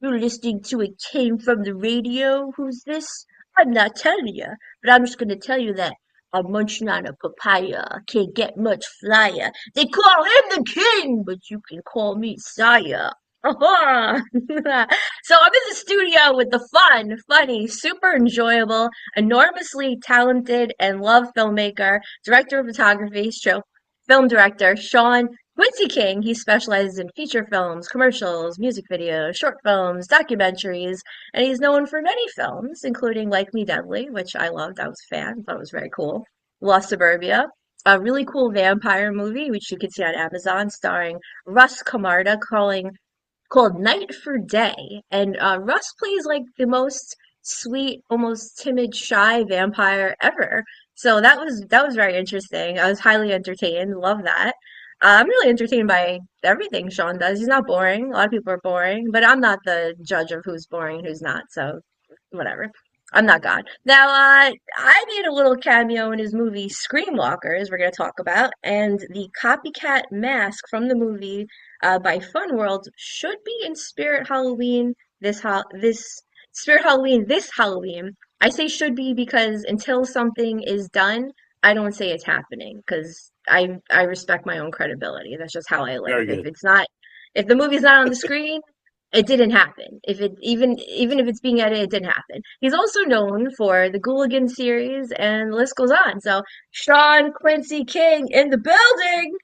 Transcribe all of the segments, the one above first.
you're listening to It Came From the Radio. Who's this? I'm not telling you, but I'm just gonna tell you that I'm munching on a papaya. Can't get much flyer. They call him the king, but you can call me sire. Aha! So I'm in the studio with the funny, super enjoyable, enormously talented and loved filmmaker, director of photography, film director Sean Quincy King. He specializes in feature films, commercials, music videos, short films, documentaries, and he's known for many films, including Like Me Deadly, which I loved. I was a fan, thought it was very cool. Lost Suburbia, a really cool vampire movie, which you can see on Amazon, starring Russ Camarda, called Night for Day. And Russ plays like the most sweet, almost timid, shy vampire ever. So that was very interesting. I was highly entertained. Love that. I'm really entertained by everything Sean does. He's not boring. A lot of people are boring, but I'm not the judge of who's boring and who's not. So whatever. I'm not God. Now, I made a little cameo in his movie Screamwalkers, we're going to talk about, and the copycat mask from the movie by Fun World should be in this Spirit Halloween this Halloween. I say should be because until something is done, I don't say it's happening because I respect my own credibility. That's just how I live. Very good. If the movie's not on the screen, it didn't happen. If it even if it's being edited, it didn't happen. He's also known for the Gooligan series, and the list goes on. So Sean Quincy King in the building.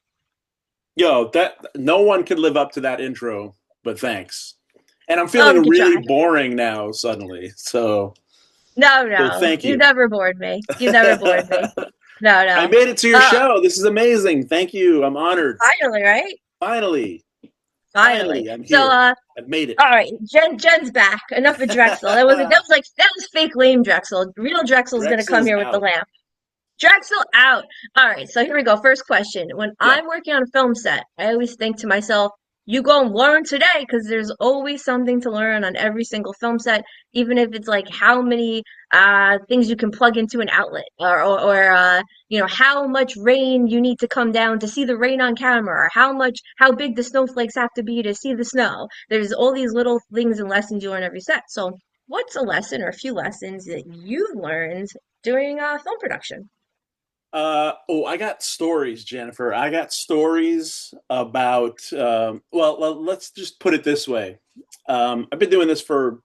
Yo, that no one could live up to that intro, but thanks. And I'm Oh, we feeling could really try. boring now suddenly. No, So no, thank you've you. never bored me. You've never bored me. No, I no. made it to your Uh, show. This is amazing. Thank you. I'm honored. Finally, right? Finally. Finally. Finally, I'm So, here. I've made it. all right, Jen's back. Enough of Drexel. That was fake lame Drexel. Real Drexel's gonna come Drexel's here with the out. lamp. Drexel out. All right, so here we go. First question. When Yeah. I'm working on a film set, I always think to myself, you go and learn today because there's always something to learn on every single film set, even if it's like how many things you can plug into an outlet or how much rain you need to come down to see the rain on camera or how big the snowflakes have to be to see the snow. There's all these little things and lessons you learn every set. So what's a lesson or a few lessons that you've learned during film production? I got stories, Jennifer. I got stories about, let's just put it this way. I've been doing this for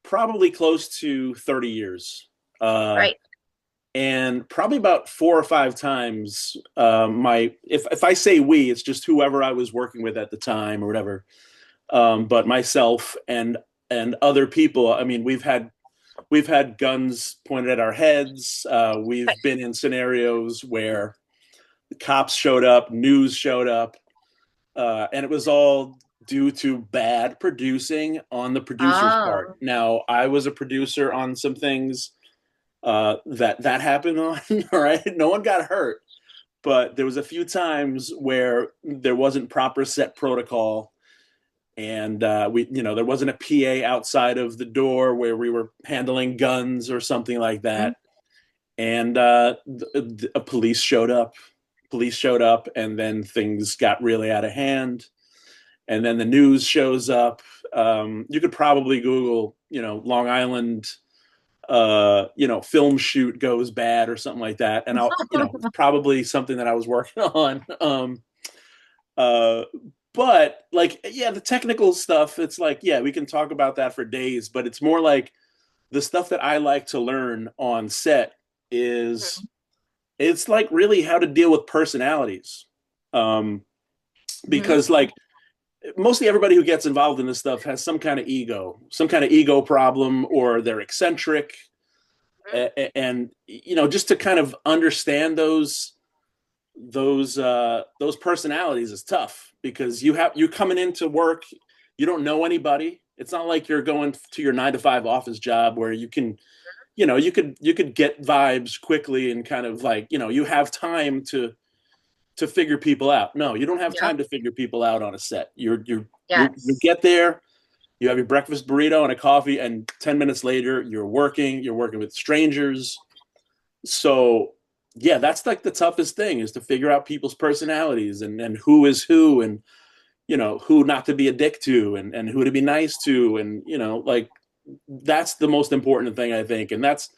probably close to 30 years. Uh, Right. and probably about 4 or 5 times, if I say we, it's just whoever I was working with at the time or whatever. But myself and other people, I mean, we've had guns pointed at our heads. We've been in scenarios where the cops showed up, news showed up, and it was all due to bad producing on the producer's part. Oh, Now, I was a producer on some things that happened on. All right, no one got hurt, but there was a few times where there wasn't proper set protocol, and there wasn't a PA outside of the door where we were handling guns or something like mhm. that. And a police showed up, and then things got really out of hand. And then the news shows up. You could probably Google, Long Island, film shoot goes bad or something like that, and it's probably something that I was working on. Uh, but like, yeah, the technical stuff, it's like, yeah, we can talk about that for days, but it's more like the stuff that I like to learn on set is it's like really how to deal with personalities. Um, Mhm. because like mostly everybody who gets involved in this stuff has some kind of ego problem, or they're eccentric. And just to kind of understand those personalities is tough, because you're coming into work, you don't know anybody. It's not like you're going to your 9 to 5 office job where you could get vibes quickly and kind of like, you have time to figure people out. No, you don't have Yep. time to figure people out on a set. You Yes. get there, you have your breakfast burrito and a coffee, and 10 minutes later you're working with strangers. So yeah, that's like the toughest thing, is to figure out people's personalities and who is who, and who not to be a dick to, and who to be nice to, and like that's the most important thing, I think. And that's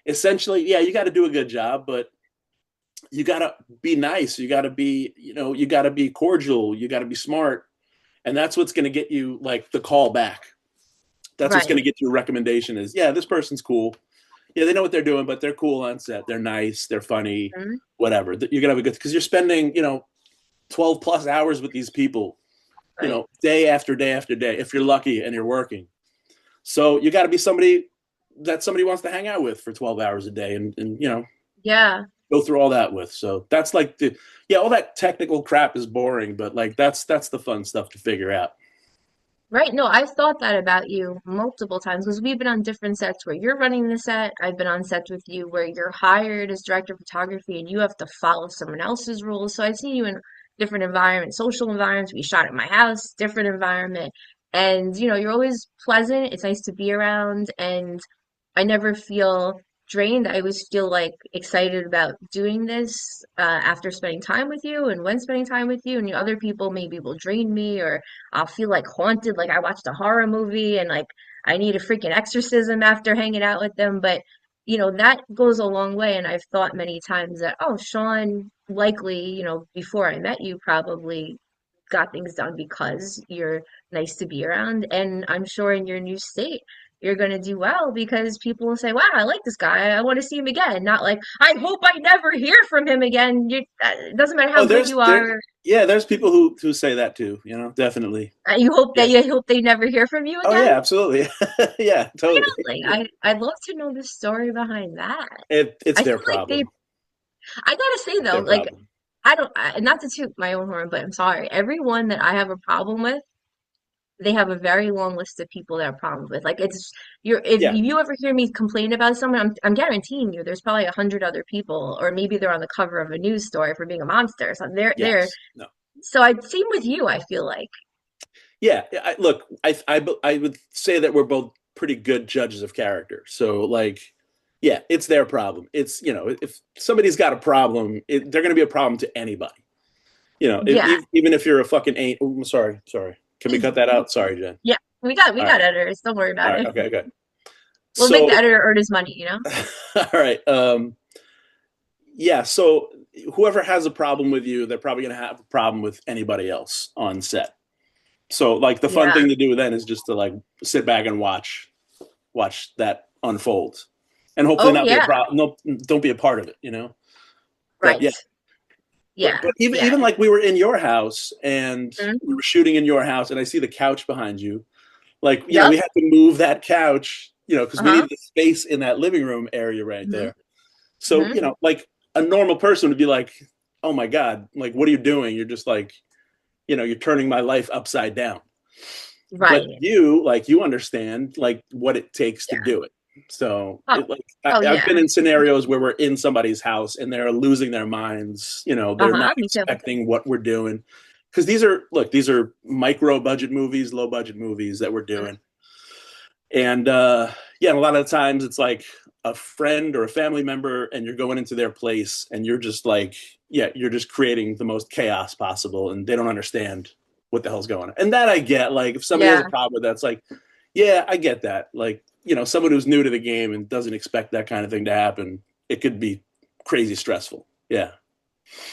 essentially, yeah, you got to do a good job, but you got to be nice. You got to be, you got to be cordial. You got to be smart. And that's what's going to get you like the call back. That's what's going to Right. get you a recommendation is, yeah, this person's cool. Yeah, they know what they're doing, but they're cool on set. They're nice. They're funny, Mhm. whatever. You're going to have a good, because you're spending, 12 plus hours with these people, Right. day after day after day, if you're lucky and you're working. So you got to be somebody that somebody wants to hang out with for 12 hours a day and Yeah. go through all that with. So that's like yeah, all that technical crap is boring, but like that's the fun stuff to figure out. Right. No, I've thought that about you multiple times because we've been on different sets where you're running the set. I've been on sets with you where you're hired as director of photography and you have to follow someone else's rules. So I've seen you in different environments, social environments. We shot at my house, different environment. And, you're always pleasant. It's nice to be around. And I never feel drained. I always feel like excited about doing this after spending time with you and when spending time with you. And other people maybe will drain me or I'll feel like haunted, like I watched a horror movie and like I need a freaking exorcism after hanging out with them. But that goes a long way. And I've thought many times that, oh, Sean likely, before I met you, probably got things done because you're nice to be around. And I'm sure in your new state, you're going to do well because people will say, wow, I like this guy. I want to see him again. Not like, I hope I never hear from him again. It doesn't matter how Oh, good you there, are. yeah, there's people who say that too. Definitely. Yeah. You hope they never hear from you Oh again. yeah, absolutely. Yeah, totally. Really? I'd love to know the story behind that. It's I their feel like problem. I gotta say It's though, their like, problem. not to toot my own horn, but I'm sorry. Everyone that I have a problem with, they have a very long list of people that are problems with. Like, if Yeah. you ever hear me complain about someone, I'm guaranteeing you, there's probably 100 other people, or maybe they're on the cover of a news story for being a monster. So they're. Yes. No. So I same with you. I feel like, Yeah. Look, I would say that we're both pretty good judges of character. So like, yeah, it's their problem. It's if somebody's got a problem, they're going to be a problem to anybody. yeah, Even if you're a fucking ain't. Oh, I'm sorry. Sorry. Can we cut that out? Sorry, Jen. yeah. We All right. got editors. Don't worry All about right. it. Okay. Good. We'll make the So, editor earn his money. all right. Yeah. So whoever has a problem with you, they're probably going to have a problem with anybody else on set. So like the fun Yeah. thing to do then is just to like sit back and watch that unfold, and hopefully Oh not be a yeah. problem. No, don't be a part of it. But Right. yeah, but Yeah. Yeah. even like we were in your house and Mhm. we were shooting in your house, and I see the couch behind you. Like we Yep. had to move that couch, because we Uh-huh. needed the space in that living room area right Hmm. there. So Hmm. like a normal person would be like, "Oh my god, like what are you doing? You're just like, you're turning my life upside down." But Right. you understand like what it takes to Yeah. do it. So Oh. like Oh I've been yeah. in scenarios where we're in somebody's house and they're losing their minds. They're not Uh-huh. Me too. expecting what we're doing, because these are micro budget movies, low budget movies that we're Mhm. doing. And yeah, and a lot of the times it's like a friend or a family member, and you're going into their place, and you're just like, yeah, you're just creating the most chaos possible, and they don't understand what the hell's going on. And that I get. Like, if somebody has a Yeah. problem with that, it's like, yeah, I get that. Like, someone who's new to the game and doesn't expect that kind of thing to happen, it could be crazy stressful. Yeah.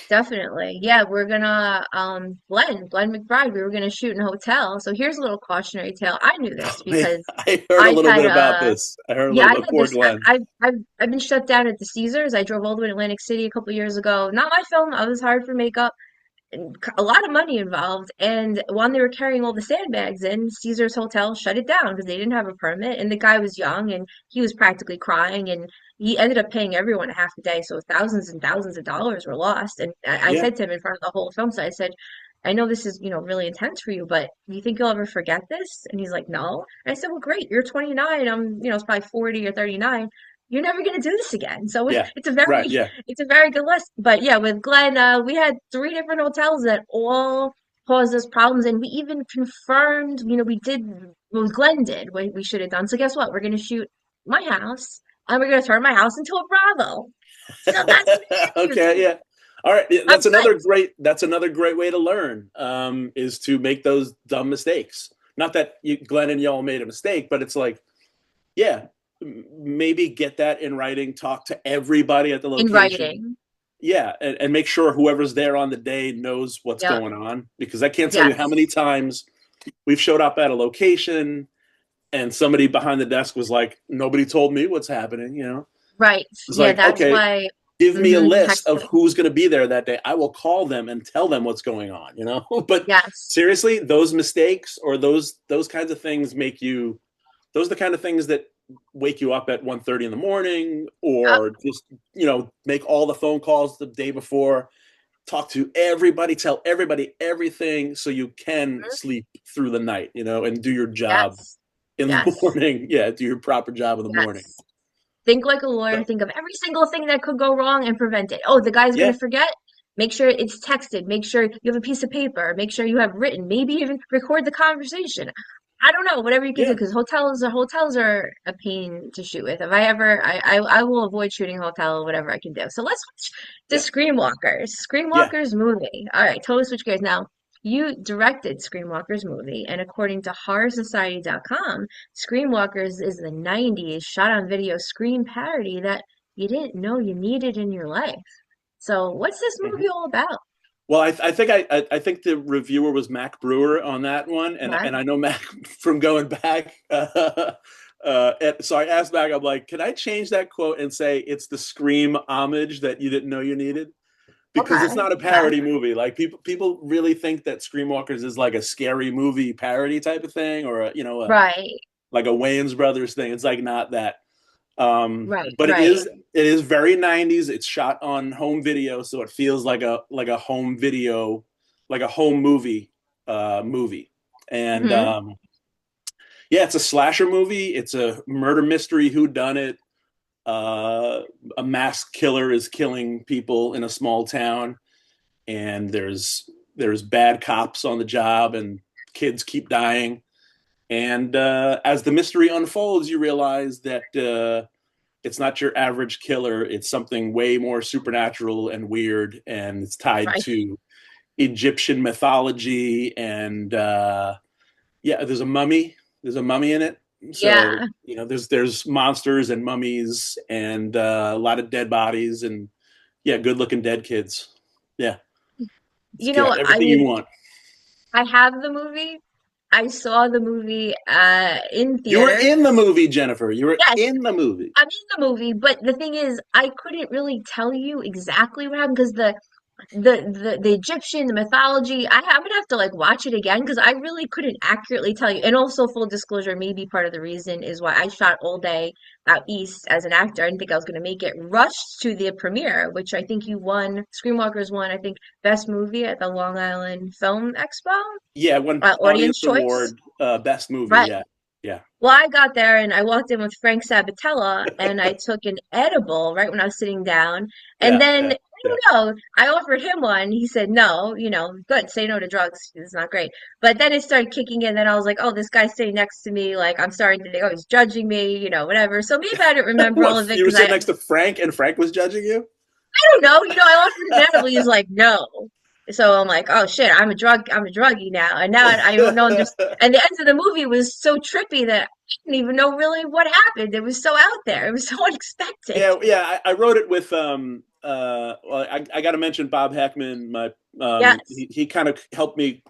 Definitely. Yeah, we're gonna Glenn McBride, we were gonna shoot in a hotel. So here's a little cautionary tale. I knew this because I heard a I've little had bit about this. I heard a yeah, little I've bit. had Poor this Glenn. I've been shut down at the Caesars. I drove all the way to Atlantic City a couple years ago. Not my film. I was hired for makeup. A lot of money involved. And when they were carrying all the sandbags in, Caesar's Hotel shut it down because they didn't have a permit. And the guy was young and he was practically crying. And he ended up paying everyone a half a day. So thousands and thousands of dollars were lost. And I Yeah. said to him in front of the whole film site, I said, I know this is, really intense for you, but do you think you'll ever forget this? And he's like, no. And I said, well, great. You're 29. It's probably 40 or 39. You're never going to do this again. So Yeah. it's a very Right. Yeah. it's a very good list. But yeah, with Glenn, we had three different hotels that all caused us problems, and we even confirmed, we did what Glenn did, what we should have done. So guess what? We're gonna shoot my house, and we're gonna turn my house into a brothel. So that's news. Okay. Yeah. All right, yeah, I'm good. that's another great way to learn, is to make those dumb mistakes. Not that Glenn and y'all made a mistake, but it's like, yeah, maybe get that in writing. Talk to everybody at the In location. writing. Yeah, and make sure whoever's there on the day knows what's Yep. going on, because I can't tell you how Yes. many times we've showed up at a location and somebody behind the desk was like, "Nobody told me what's happening." Right. It's Yeah, like, that's okay, why give me a list of texting. who's going to be there that day. I will call them and tell them what's going on. But Yes. seriously, those mistakes or those kinds of things make you, those are the kind of things that wake you up at 1:30 in the morning, Yep. or just, make all the phone calls the day before, talk to everybody, tell everybody everything so you can Mhm. sleep through the night, and do your job Yes. in the Yes. morning. Yeah, do your proper job in the morning. Yes. Think like a lawyer. So, Think of every single thing that could go wrong and prevent it. Oh, the guy's going yeah, to forget. Make sure it's texted. Make sure you have a piece of paper. Make sure you have written. Maybe even record the conversation. I don't know, whatever you can do, yeah, because hotels are a pain to shoot with. If I ever, I will avoid shooting a hotel, whatever I can do. So let's watch the yeah, Screamwalkers. yeah. Screamwalkers movie. All right, totally switch gears now. You directed Screamwalkers movie, and according to HorrorSociety.com, Screamwalkers is the 90s shot on video scream parody that you didn't know you needed in your life. So, what's this Mm-hmm. movie all about? Well, I think the reviewer was Mac Brewer on that one, and Right? I know Mac from going back. So I asked Mac, I'm like, can I change that quote and say it's the Scream homage that you didn't know you needed? Because it's Okay. not a Okay. parody movie. Like, people really think that Screamwalkers is like a scary movie parody type of thing, or Right. like a Wayans Brothers thing. It's like not that. Right. But it Right. is very 90s. It's shot on home video, so it feels like a home video, like a home movie. And Hmm. yeah, it's a slasher movie. It's a murder mystery, who done it. A masked killer is killing people in a small town, and there's bad cops on the job, and kids keep dying. And as the mystery unfolds, you realize that it's not your average killer. It's something way more supernatural and weird, and it's tied Right. to Egyptian mythology. And yeah, there's a mummy. There's a mummy in it. So Yeah. there's monsters and mummies, and a lot of dead bodies, and yeah, good looking dead kids. Yeah, it's You know, got I everything you mean, want. I have the movie. I saw the movie in You were theaters. in the movie, Jennifer. You were Yes, in the movie. I'm in the movie, but the thing is, I couldn't really tell you exactly what happened because the Egyptian, the mythology, I'm gonna have to like watch it again because I really couldn't accurately tell you. And also, full disclosure, maybe part of the reason is why I shot all day out east as an actor. I didn't think I was gonna make it. Rushed to the premiere, which I think you won. Screamwalkers won, I think, best movie at the Long Island Film Expo, Yeah, one audience audience choice. award, best movie. Right. Yeah, yeah, Well, I got there and I walked in with Frank Sabatella and I took an edible right when I was sitting down. And yeah, then, yeah, I yeah. don't know, I offered him one. He said, no, good, say no to drugs. It's not great. But then it started kicking in. Then I was like, oh, this guy's sitting next to me. Like, I'm starting to think, oh, he's judging me, whatever. So maybe I didn't remember all of What, it you were because sitting next to Frank, and Frank was judging you? don't know, I offered him edible. He's like, no. So I'm like, oh shit, I'm a druggie now. And now I don't understand. And the end of the movie was so trippy that I didn't even know really what happened. It was so out there. It was so unexpected. Yeah, yeah. I wrote it with well, I got to mention Bob Heckman. My Yes. he kind of helped me,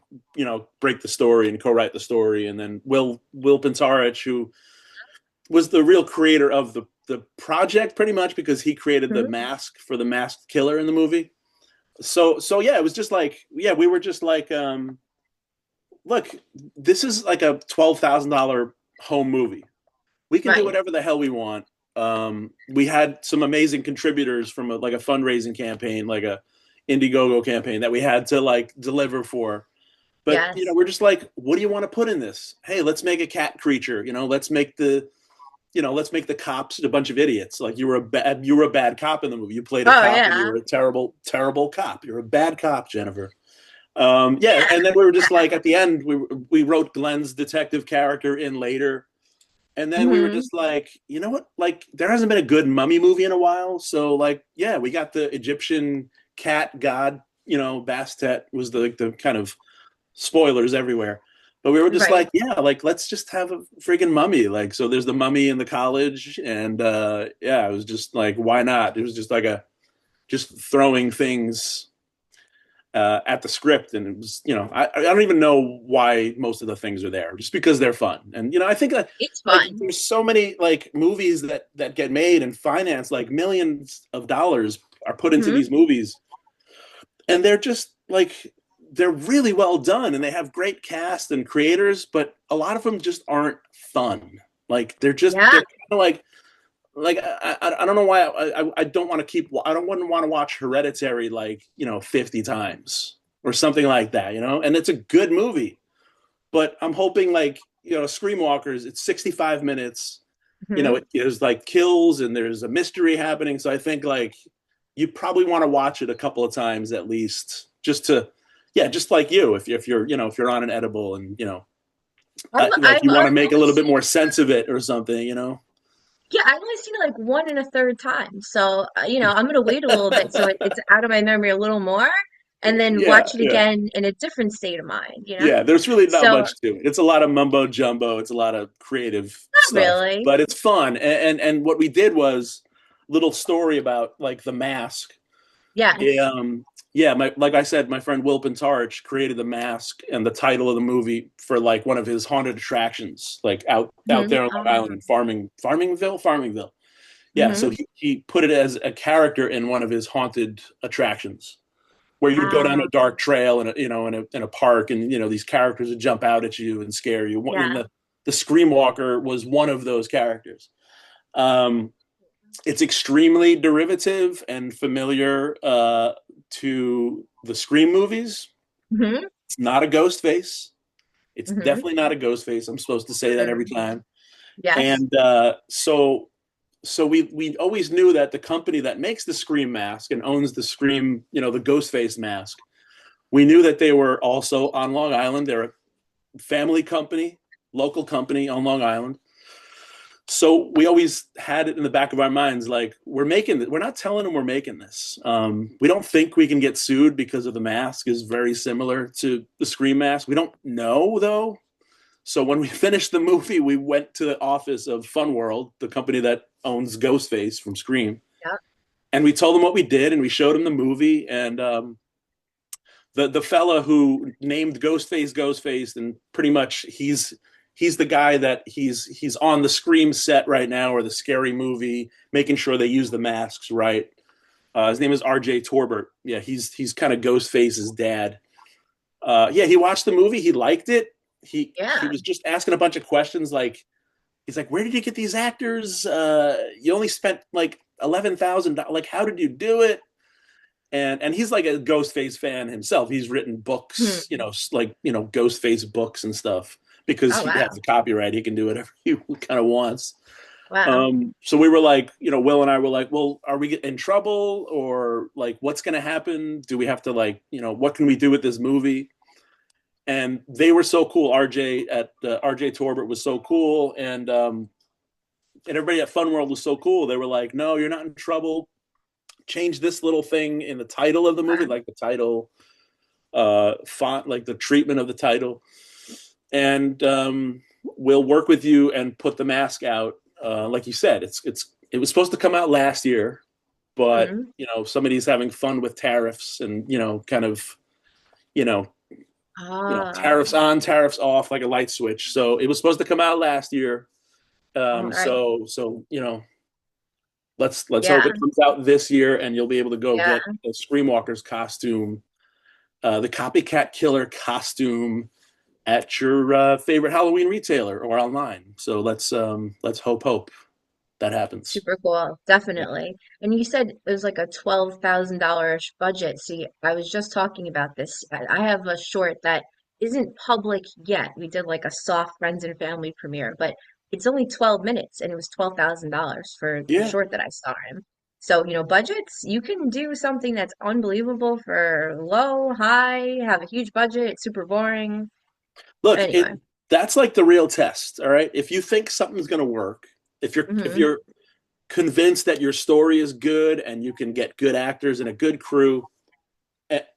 break the story and co-write the story, and then Will Pintarich, who was the real creator of the project, pretty much, because he created the Mhm. mask for the masked killer in the movie. So yeah, it was just like, yeah, we were just like, look, this is like a $12,000 home movie. We can do Right. whatever the hell we want. We had some amazing contributors from like a fundraising campaign, like a Indiegogo campaign that we had to like deliver for. But Yes. we're just like, what do you want to put in this? Hey, let's make a cat creature. Let's make the cops a bunch of idiots. Like, you were a bad cop in the movie. You played a Oh cop, and you yeah. were a terrible, terrible cop. You're a bad cop, Jennifer. Yeah, and then we were just like, at the end, we wrote Glenn's detective character in later, and then we were Hmm. just like, what? Like, there hasn't been a good mummy movie in a while, so like, yeah, we got the Egyptian cat god, Bastet was the kind of spoilers everywhere. But we were just Right. like, yeah, like let's just have a friggin' mummy. Like, so there's the mummy in the college, and yeah, it was just like, why not? It was just like a just throwing things at the script, and it was, I don't even know why most of the things are there, just because they're fun. And I think that It's like fun. there's so many like movies that get made and financed, like millions of dollars are put into Hmm. these movies, and they're just like they're really well done, and they have great cast and creators, but a lot of them just aren't fun. Like Yeah. they're kind of like I don't know why I don't want to keep I don't want to watch Hereditary like 50 times or something like that, and it's a good movie, but I'm hoping like Screamwalkers, it's 65 minutes, Hmm. there's like kills and there's a mystery happening, so I think like you probably want to watch it a couple of times at least, just to yeah, just like you, if you're if you're on an edible and like I've you want to make a only little bit seen more sense of it or something. Yeah, I've only seen it like one and a third time. So, I'm gonna wait a little bit so it's out of my memory a little more and then Yeah, watch it yeah. again in a different state of mind? Yeah, there's really not So, much to it. It's a lot of mumbo jumbo. It's a lot of creative not stuff, really. but it's fun. And what we did was little story about like the mask. Yes. Yeah, like I said, my friend Wilpin Tarch created the mask and the title of the movie for like one of his haunted attractions, like out Hmm. there on Long Island in Farmingville. Yeah, so Hmm. he put it as a character in one of his haunted attractions, where you would go down a Ah, dark trail in a park, and these characters would jump out at you and scare you. And yeah. the Screamwalker was one of those characters. Um, it's extremely derivative and familiar to the Scream movies. Hmm. It's not a ghost face. It's Hmm. definitely not a ghost face. I'm supposed to say that every time. Yes. And so we always knew that the company that makes the Scream mask and owns the Scream, the ghost face mask, we knew that they were also on Long Island. They're a family company, local company on Long Island. So we always had it in the back of our minds, like we're making it. We're not telling them we're making this. We don't think we can get sued because of the mask is very similar to the Scream mask. We don't know though. So when we finished the movie, we went to the office of Fun World, the company that owns Ghostface from Scream, Yeah. and we told them what we did, and we showed them the movie, and the fella who named Ghostface, and pretty much he's the guy that he's on the Scream set right now, or the Scary Movie, making sure they use the masks right. His name is R.J. Torbert. Yeah, he's kind of Ghostface's dad. Yeah, he watched the movie. He liked it. He Yeah. was just asking a bunch of questions, like he's like, "Where did you get these actors? You only spent like $11,000. Like, how did you do it?" And he's like a Ghostface fan himself. He's written books, Hmm. like Ghostface books and stuff, because Oh, he has wow. the copyright. He can do whatever he kind of wants. Wow. So we were like, Will and I were like, well, are we in trouble, or like what's going to happen? Do we have to like, what can we do with this movie? And they were so cool. RJ Torbert was so cool, and everybody at Fun World was so cool. They were like, no, you're not in trouble. Change this little thing in the title of the movie, Wow. like the title font, like the treatment of the title, and we'll work with you and put the mask out. Like you said, it was supposed to come out last year, but Hmm. somebody's having fun with tariffs, and kind of you know Ah, tariffs on, tariffs off, like a light switch. So it was supposed to come out last year. all right. So let's hope Yeah. it comes out this year, and you'll be able to go Yeah. get the Screamwalker's costume, the copycat killer costume, at your favorite Halloween retailer or online. So let's hope that happens. Super cool, Yeah. definitely. And you said it was like a $12,000 budget. See, I was just talking about this. I have a short that isn't public yet. We did like a soft friends and family premiere, but it's only 12 minutes and it was $12,000 for the Yeah. short that I starred him. So, budgets, you can do something that's unbelievable for low, high, have a huge budget, super boring. Look, Anyway. that's like the real test. All right. If you think something's going to work, if Hmm. you're convinced that your story is good and you can get good actors and a good crew,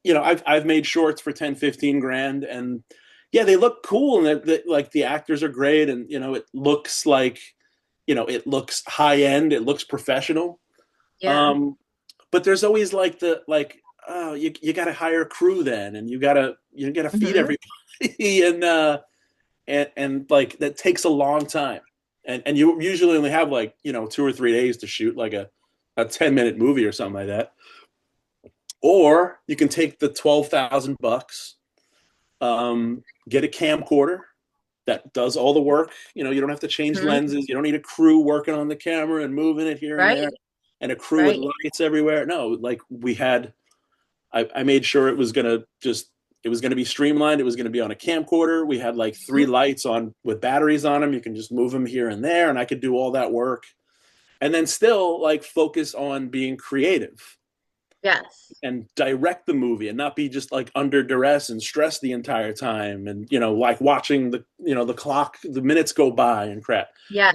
you know, I've made shorts for 10, 15 grand, and yeah, they look cool, and like the actors are great, and you know, it looks like, you know, it looks high end, it looks professional. Yeah. Um, but there's always like the like, oh, you got to hire a crew then, and you got to feed Hmm. everybody, and like that takes a long time, and you usually only have like, you know, 2 or 3 days to shoot like a 10-minute movie or something like that. Or you can take the 12,000 bucks, get a camcorder that does all the work. You know, you don't have to change Hmm. lenses. You don't need a crew working on the camera and moving it here and there, Right. and a crew with Right. lights everywhere. No, like we had, I made sure it was gonna be streamlined. It was gonna be on a camcorder. We had like three Mhm. lights on with batteries on them. You can just move them here and there, and I could do all that work, and then still like focus on being creative Yes. and direct the movie and not be just like under duress and stressed the entire time, and you know, like watching the, you know, the clock, the minutes go by and crap.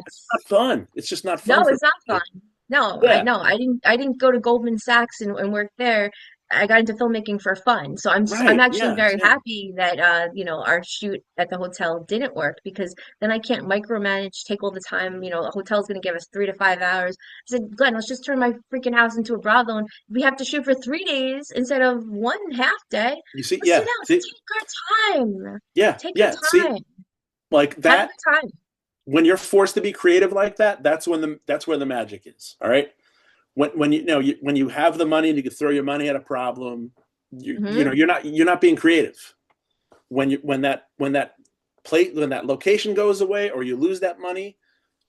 It's not Yes. fun. It's just not No, fun for it's not fun. me. No, I Yeah, no, I didn't go to Goldman Sachs and work there. I got into filmmaking for fun. So I'm right, actually yeah, very yeah. happy that our shoot at the hotel didn't work because then I can't micromanage, take all the time, a hotel's gonna give us 3 to 5 hours. I said, Glenn, let's just turn my freaking house into a brothel and we have to shoot for 3 days instead of one half day. You see, Let's sit yeah, down, let's see, take our time. yeah, Take yeah, our see, time. like Have a that. good time. When you're forced to be creative like that, that's where the magic is. All right, when when you have the money and you can throw your money at a problem, you know, Hmm. you're not being creative. When that location goes away or you lose that money,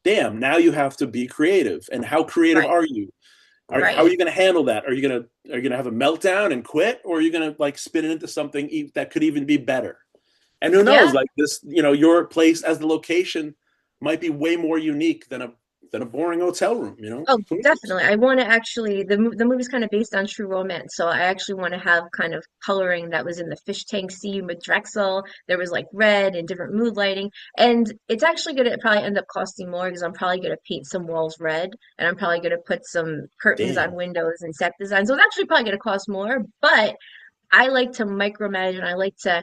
damn, now you have to be creative. And how creative Right, are you? How are right. you going to handle that? Are you going to have a meltdown and quit, or are you going to like spin it into something that could even be better? And who knows, Yeah. like this, you know, your place as the location might be way more unique than a boring hotel room, you know? Oh, Who knows? definitely. I want to actually the movie's kind of based on true romance, so I actually want to have kind of coloring that was in the fish tank scene with Drexel. There was like red and different mood lighting, and it's actually gonna probably end up costing more because I'm probably gonna paint some walls red, and I'm probably gonna put some curtains on Damn. windows and set design. So it's actually probably gonna cost more, but I like to micromanage and I like to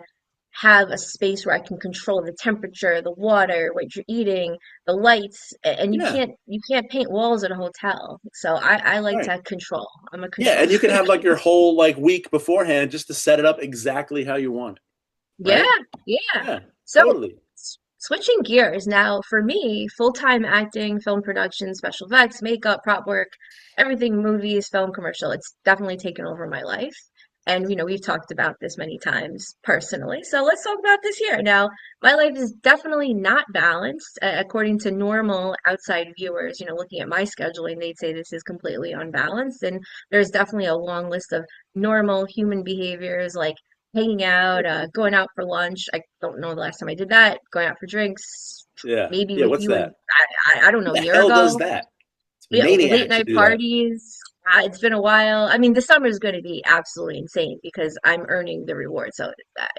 have a space where I can control the temperature, the water, what you're eating, the lights, and Yeah. you can't paint walls at a hotel. So I like Right. to control. I'm a Yeah, control and you can freak. have like your whole like week beforehand just to set it up exactly how you want it, Yeah, right? yeah. Yeah, So totally. switching gears now for me, full-time acting, film production, special effects, makeup, prop work, everything movies, film, commercial. It's definitely taken over my life. And we've talked about this many times personally. So let's talk about this here. Now, my life is definitely not balanced. According to normal outside viewers, looking at my scheduling, they'd say this is completely unbalanced. And there's definitely a long list of normal human behaviors like hanging out, going out for lunch. I don't know the last time I did that. Going out for drinks, Yeah. maybe Yeah, with what's you that? and I don't Who know, a the year hell does ago. that? It's Yeah, late maniacs who night do that. parties. It's been a while. I mean, the summer is going to be absolutely insane because I'm earning the reward. So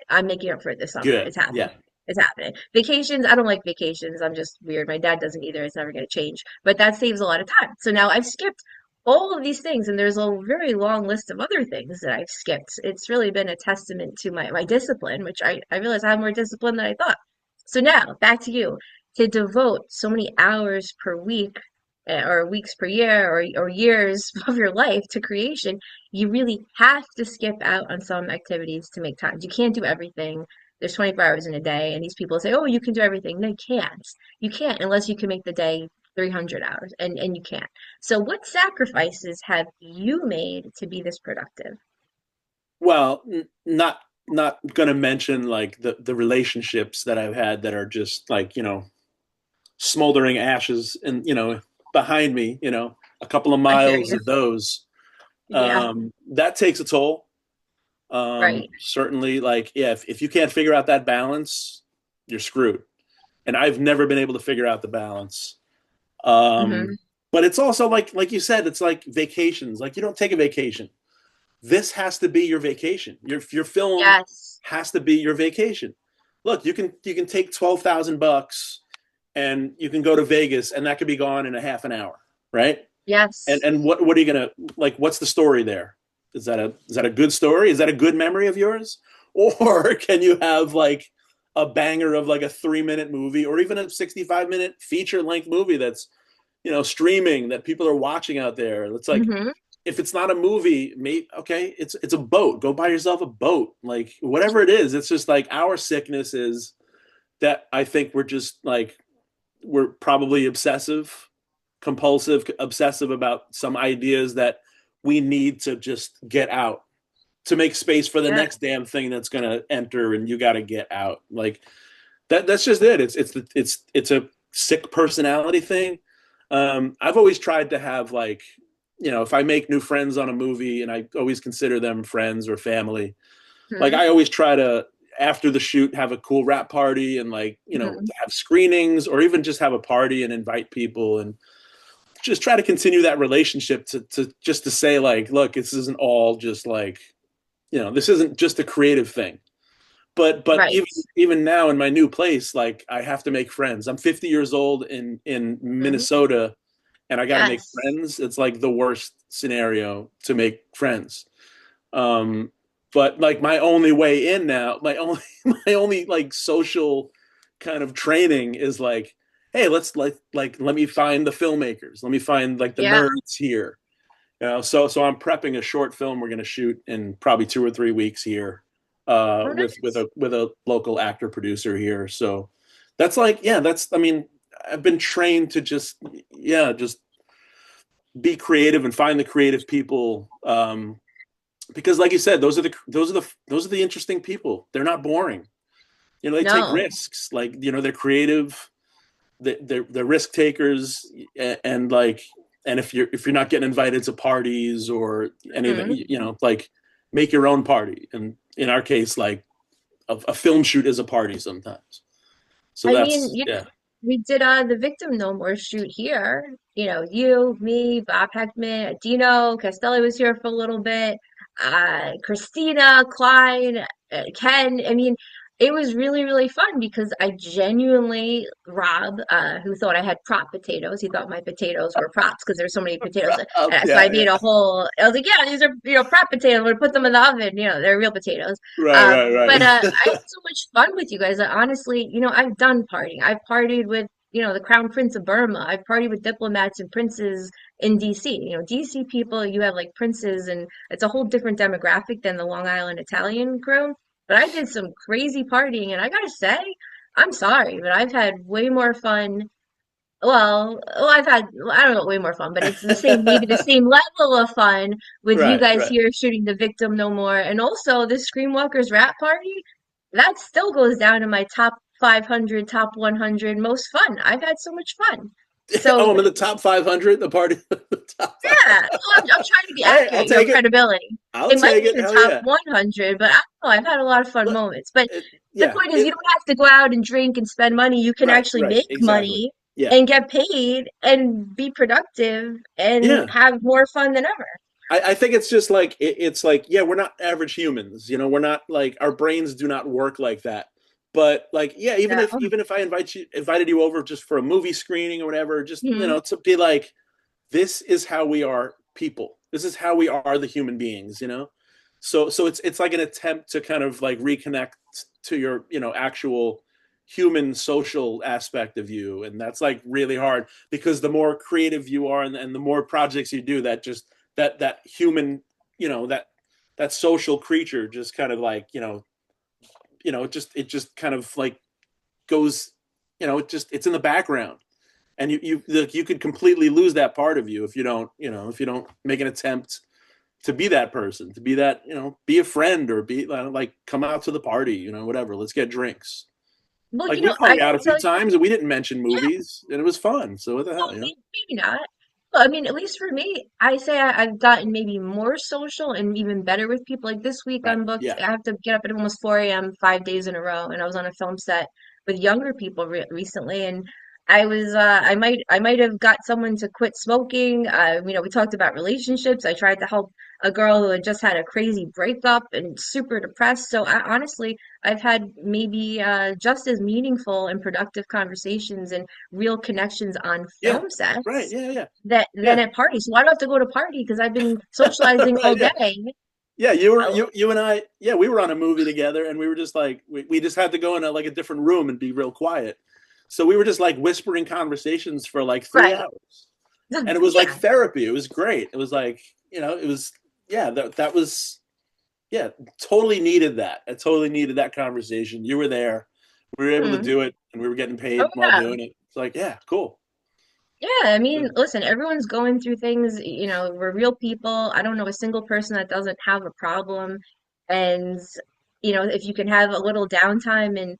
I'm making up for it this summer. Good. It's happening. Yeah. It's happening. Vacations, I don't like vacations. I'm just weird. My dad doesn't either. It's never going to change. But that saves a lot of time. So now I've skipped all of these things, and there's a very long list of other things that I've skipped. It's really been a testament to my discipline, which I realize I have more discipline than I thought. So now back to you to devote so many hours per week or weeks per year or years of your life to creation, you really have to skip out on some activities to make time. You can't do everything. There's 24 hours in a day, and these people say, "Oh, you can do everything." No, you can't. You can't unless you can make the day 300 hours, and you can't. So, what sacrifices have you made to be this productive? Well, not going to mention like the relationships that I've had that are just like, you know, smoldering ashes and, you know, behind me, you know, a couple of I hear miles you. of those. Yeah, That takes a toll. right. Certainly, like, yeah, if you can't figure out that balance, you're screwed. And I've never been able to figure out the balance. Hmm. Um, but it's also like you said, it's like vacations. Like you don't take a vacation. This has to be your vacation. Your film Yes. has to be your vacation. Look, you can take 12,000 bucks and you can go to Vegas and that could be gone in a half an hour, right? And Yes. and what are you gonna like? What's the story there? is that a good story? Is that a good memory of yours? Or can you have like a banger of like a 3 minute movie or even a 65 minute feature length movie that's, streaming that people are watching out there? It's like, Hmm. if it's not a movie, maybe okay, it's a boat. Go buy yourself a boat. Like whatever it is, it's just like our sickness is that I think we're just like we're probably obsessive, compulsive, obsessive about some ideas that we need to just get out to make space for the Yeah. next damn thing that's going to enter and you got to get out. Like that's just it. It's a sick personality thing. I've always tried to have like, if I make new friends on a movie and I always consider them friends or family, like Hmm. I always try to after the shoot have a cool rap party and like, Hmm. have screenings or even just have a party and invite people and just try to continue that relationship to just to say like, look, this isn't all just like, this isn't just a creative thing. But Right. even now in my new place, like I have to make friends. I'm 50 years old in Hmm. Minnesota and I got to make Yes. friends. It's like the worst scenario to make friends. Um, but like my only way in now, my only like social kind of training is like, hey, let me find the filmmakers. Let me find like the Yeah. nerds here. So I'm prepping a short film we're going to shoot in probably 2 or 3 weeks here, Oh, nice. with a local actor producer here. So that's like, yeah, that's I mean, I've been trained to just just be creative and find the creative people. Because like you said, those are the interesting people. They're not boring. They take No. risks. Like they're creative. They're risk takers, and like, and if you're not getting invited to parties or anything, Hmm. like make your own party. And in our case, like a film shoot is a party sometimes. So I mean, that's yeah. we did the Victim No More shoot here. You know, you, me, Bob Heckman, Dino, Castelli was here for a little bit, Christina, Klein, Ken. I mean, it was really, really fun because I genuinely, Rob, who thought I had prop potatoes, he thought my potatoes were props because there's so many potatoes. So I Yeah, made yeah. a whole, I was like, yeah, these are, prop potatoes. I'm gonna put them in the oven. They're real potatoes. Right, right, But right. I had so much fun with you guys. Honestly, I've done partying. I've partied with, the Crown Prince of Burma. I've partied with diplomats and princes in DC. DC people, you have like princes, and it's a whole different demographic than the Long Island Italian crew. But I did some crazy partying, and I gotta say, I'm sorry, but I've had way more fun. I've had, I don't know, way more fun, but it's the same, maybe the same level of fun with you Right, guys right. here shooting The Victim No More. And also, this Screamwalkers rap party, that still goes down in my top 500, top 100 most fun. I've had so much fun. Oh, So, I'm in the top 500. The party, the top yeah, 500. well, I'm trying to be Hey, I'll accurate, take it. credibility. I'll It might take be it. the Hell top yeah. 100, but I don't know. I've had a lot of fun Look, moments. But the yeah. point is, you don't have to go out and drink and spend money. You can Right, actually right. make Exactly. money Yeah, and get paid and be productive and yeah. have more fun than ever. I think it's just like it's like yeah, we're not average humans. We're not like our brains do not work like that. But like yeah, No. even if I invited you over just for a movie screening or whatever, just Mhm. to be like, this is how we are people. This is how we are the human beings. So it's like an attempt to kind of like reconnect to your actual human social aspect of you, and that's like really hard because the more creative you are and the more projects you do, that just that human that social creature just kind of like it just kind of like goes it's in the background, and you could completely lose that part of you if you don't make an attempt to be that person, to be that be a friend or be like come out to the party, whatever, let's get drinks. Well, Like we've I hung out gotta a few tell you, times and we didn't mention yeah, movies and it was fun, so what the well, hell. maybe not. Well, I mean, at least for me, I say I've gotten maybe more social and even better with people. Like this week, Right, I'm booked. yeah. I have to get up at almost 4 a.m. 5 days in a row, and I was on a film set with younger people recently, and I might have got someone to quit smoking. We talked about relationships. I tried to help a girl who had just had a crazy breakup and super depressed. So honestly, I've had maybe just as meaningful and productive conversations and real connections on Yeah, film right, sets yeah, yeah, that than yeah. at parties. So I don't have to go to party because I've been socializing all Right, yeah. day Yeah, you were Oh, you and I. Yeah, we were on a movie together, and we were just like we just had to go in like a different room and be real quiet. So we were just like whispering conversations for like three right. hours, and it was like Yeah. therapy. It was great. It was like it was yeah that was yeah totally needed that. I totally needed that conversation. You were there. We were able to Hmm. do it, and we were getting Oh, paid while yeah. doing it. It's like yeah, cool. Yeah, I mean, listen, everyone's going through things, we're real people. I don't know a single person that doesn't have a problem. And, if you can have a little downtime and,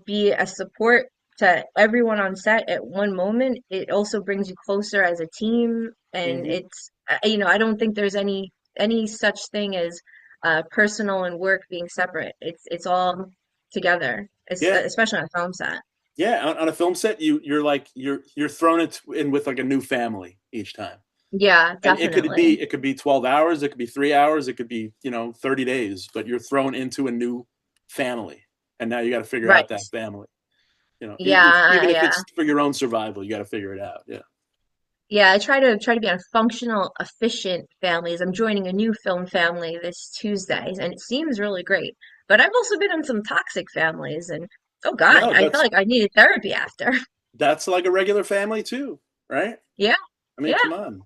be a support to everyone on set at one moment, it also brings you closer as a team. And Hmm. I don't think there's any such thing as personal and work being separate. It's all together, Yeah, especially on a film set. yeah. On a film set, you're like you're thrown in with like a new family each time. Yeah, And definitely. it could be 12 hours, it could be 3 hours, it could be 30 days, but you're thrown into a new family, and now you got to figure out Right. that family. Yeah, Even if yeah. it's for your own survival, you got to figure it out. Yeah. Yeah, I try to be on functional, efficient families. I'm joining a new film family this Tuesday, and it seems really great. But I've also been in some toxic families, and oh God, No, I felt like I needed therapy after. that's like a regular family too, right? Yeah, I mean, yeah. come on.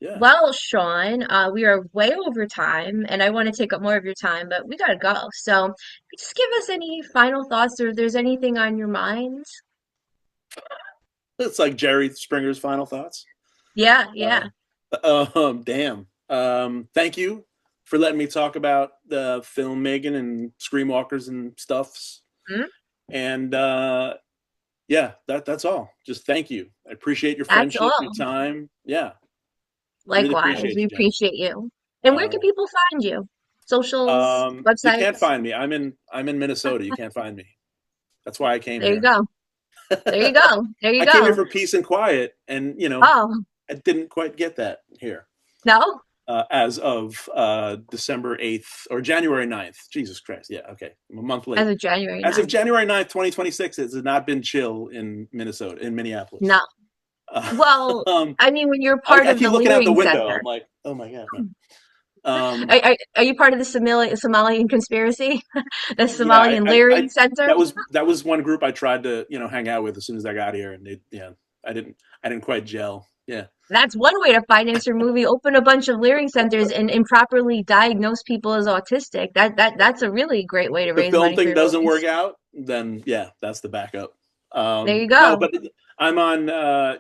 Yeah. Well, Sean, we are way over time, and I want to take up more of your time, but we gotta go. So, just give us any final thoughts, or if there's anything on your mind. It's like Jerry Springer's final thoughts. Yeah, Uh, yeah. damn. Thank you for letting me talk about the filmmaking and screenwalkers and stuffs. Mm, And yeah, that's all. Just thank you. I appreciate your that's friendship, your all. time. Yeah, really Likewise, appreciate we you, Jen. appreciate you. And where can Uh, people find you? Socials, you can't websites? find me. I'm in Minnesota. You can't find me. That's why I came There you here. go. There you go. There you I came here go. for peace and quiet, and Oh, I didn't quite get that here. no? As of December 8th or January 9th. Jesus Christ. Yeah, okay. I'm a month As late. of January As of 9th. January 9th, 2026, it has not been chill in Minnesota, in Minneapolis. No. Well, Um, I mean, when you're part I of keep the looking out the Leering window. Center, I'm like, oh my God, no. are you part of the Somalian conspiracy? The Yeah, Somalian Leering Center? that was one group I tried to hang out with as soon as I got here, and I didn't quite gel. Yeah, That's one way to finance your movie. Open a bunch of Leering centers and improperly diagnose people as autistic. That's a really great way to if the raise film money for thing your doesn't work movies. out, then yeah, that's the backup. There you No, go. but I'm on.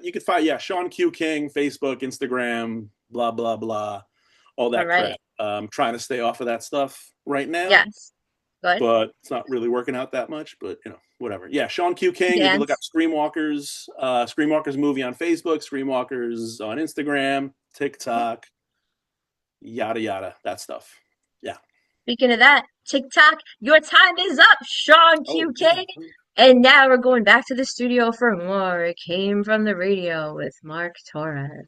You could find Sean Q King, Facebook, Instagram, blah blah blah, all All that right. crap. Trying to stay off of that stuff right now, Yes. Good. but it's not really working out that much. But whatever. Yeah, Sean Q King. You can look up Dance. Screamwalkers movie on Facebook, Screamwalkers on Instagram, TikTok, yada yada, that stuff. Yeah. Speaking of that, TikTok, your time is up, Sean Oh Q damn. King. And now we're going back to the studio for more. It came from the radio with Mark Torres.